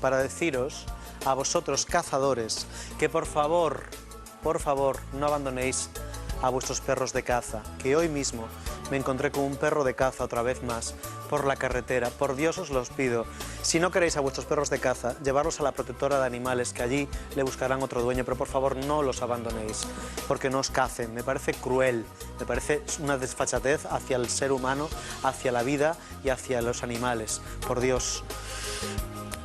para deciros a vosotros, cazadores, que por favor, no abandonéis a vuestros perros de caza, que hoy mismo me encontré con un perro de caza otra vez más por la carretera. Por Dios os los pido, si no queréis a vuestros perros de caza, llevarlos a la protectora de animales, que allí le buscarán otro dueño, pero por favor no los abandonéis, porque no os cacen. Me parece cruel, me parece una desfachatez hacia el ser humano, hacia la vida y hacia los animales. Por Dios.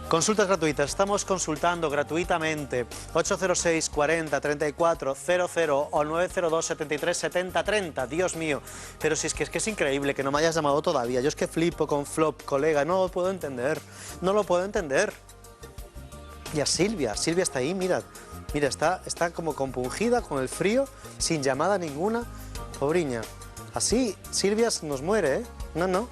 Consultas gratuitas, estamos consultando gratuitamente 806 40 34 00 o 902 73 70 30, Dios mío, pero si es que es increíble que no me hayas llamado todavía, yo es que flipo con Flop, colega, no lo puedo entender, no lo puedo entender. Y a Silvia está ahí, mira, está como compungida con el frío, sin llamada ninguna, pobriña, así Silvia nos muere, no.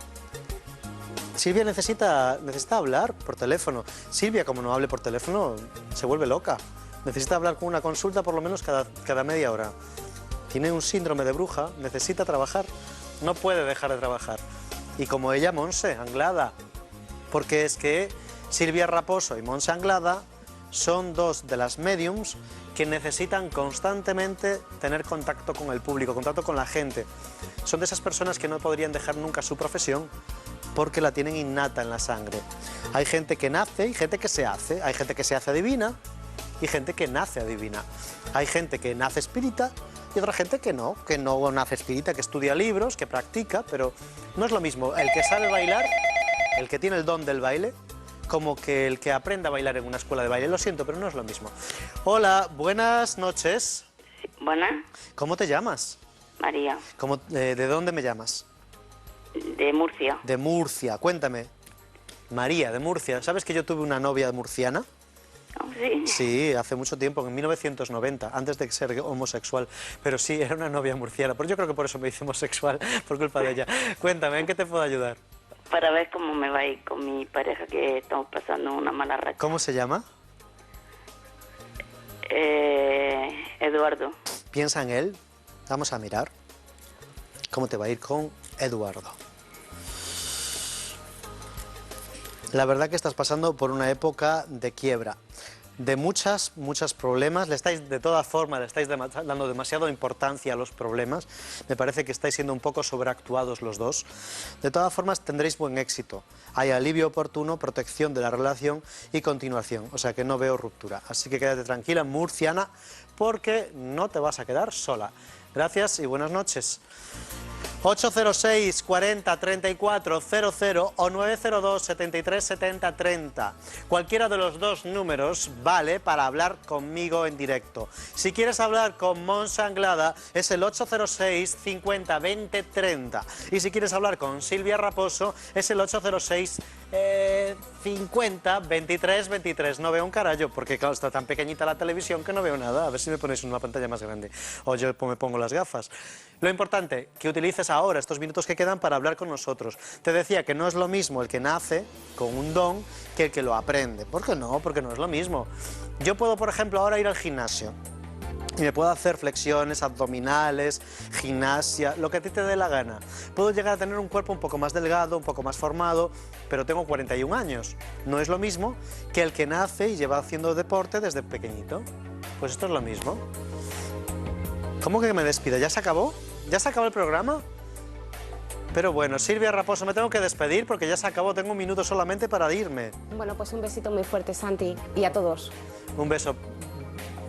Silvia necesita hablar por teléfono. Silvia, como no hable por teléfono, se vuelve loca. Necesita hablar con una consulta por lo menos cada media hora. Tiene un síndrome de bruja, necesita trabajar. No puede dejar de trabajar. Y como ella, Monse Anglada. Porque es que Silvia Raposo y Monse Anglada son dos de las mediums que necesitan constantemente tener contacto con el público, contacto con la gente. Son de esas personas que no podrían dejar nunca su profesión, porque la tienen innata en la sangre. Hay gente que nace y gente que se hace. Hay gente que se hace adivina y gente que nace adivina. Hay gente que nace espírita y otra gente que no nace espírita, que estudia libros, que practica, pero no es lo mismo el que sabe bailar, el que tiene el don del baile, como que el que aprende a bailar en una escuela de baile. Lo siento, pero no es lo mismo. Hola, buenas noches. Sí, buenas. ¿Cómo te llamas? María. ¿De dónde me llamas? De Murcia. De Murcia, cuéntame. María, de Murcia. ¿Sabes que yo tuve una novia murciana? Oh, sí. Sí, hace mucho tiempo, en 1990, antes de ser homosexual. Pero sí, era una novia murciana. Pero yo creo que por eso me hice homosexual, por culpa de ella. Cuéntame, ¿en qué te puedo ayudar? Para ver cómo me va a ir con mi pareja, que estamos pasando una mala racha. ¿Cómo se llama? Eduardo. Piensa en él. Vamos a mirar cómo te va a ir con Eduardo. La verdad que estás pasando por una época de quiebra, de muchos problemas. De todas formas, le estáis dando demasiada importancia a los problemas. Me parece que estáis siendo un poco sobreactuados los dos. De todas formas, tendréis buen éxito. Hay alivio oportuno, protección de la relación y continuación. O sea que no veo ruptura. Así que quédate tranquila, murciana, porque no te vas a quedar sola. Gracias y buenas noches. 806 40 34 00 o 902 73 70 30. Cualquiera de los dos números vale para hablar conmigo en directo. Si quieres hablar con Monse Anglada es el 806 50 20 30. Y si quieres hablar con Silvia Raposo es el 806 50 23 23. No veo un carallo porque claro, está tan pequeñita la televisión que no veo nada. A ver si me ponéis una pantalla más grande o yo me pongo las gafas. Lo importante, que utilices ahora estos minutos que quedan para hablar con nosotros. Te decía que no es lo mismo el que nace con un don que el que lo aprende. ¿Por qué no? Porque no es lo mismo. Yo puedo, por ejemplo, ahora ir al gimnasio y me puedo hacer flexiones, abdominales, gimnasia, lo que a ti te dé la gana. Puedo llegar a tener un cuerpo un poco más delgado, un poco más formado, pero tengo 41 años. No es lo mismo que el que nace y lleva haciendo deporte desde pequeñito. Pues esto es lo mismo. ¿Cómo que me despido? ¿Ya se acabó? ¿Ya se acabó el programa? Pero bueno, Silvia Raposo, me tengo que despedir porque ya se acabó, tengo un minuto solamente para irme. Bueno, pues un besito muy fuerte, Santi, y a todos. Un beso.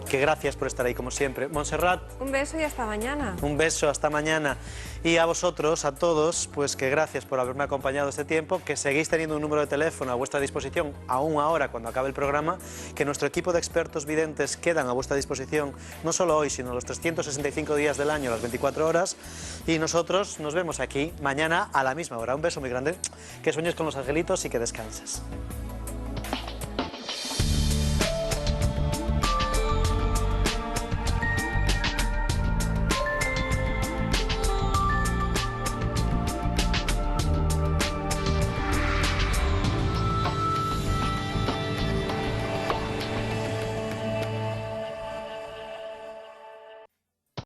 Que gracias por estar ahí, como siempre. Montserrat. Un beso y hasta mañana. Un beso, hasta mañana. Y a vosotros, a todos, pues que gracias por haberme acompañado este tiempo, que seguís teniendo un número de teléfono a vuestra disposición, aún ahora, cuando acabe el programa, que nuestro equipo de expertos videntes quedan a vuestra disposición, no solo hoy, sino los 365 días del año, las 24 horas, y nosotros nos vemos aquí mañana a la misma hora. Un beso muy grande, que sueñes con los angelitos y que descanses.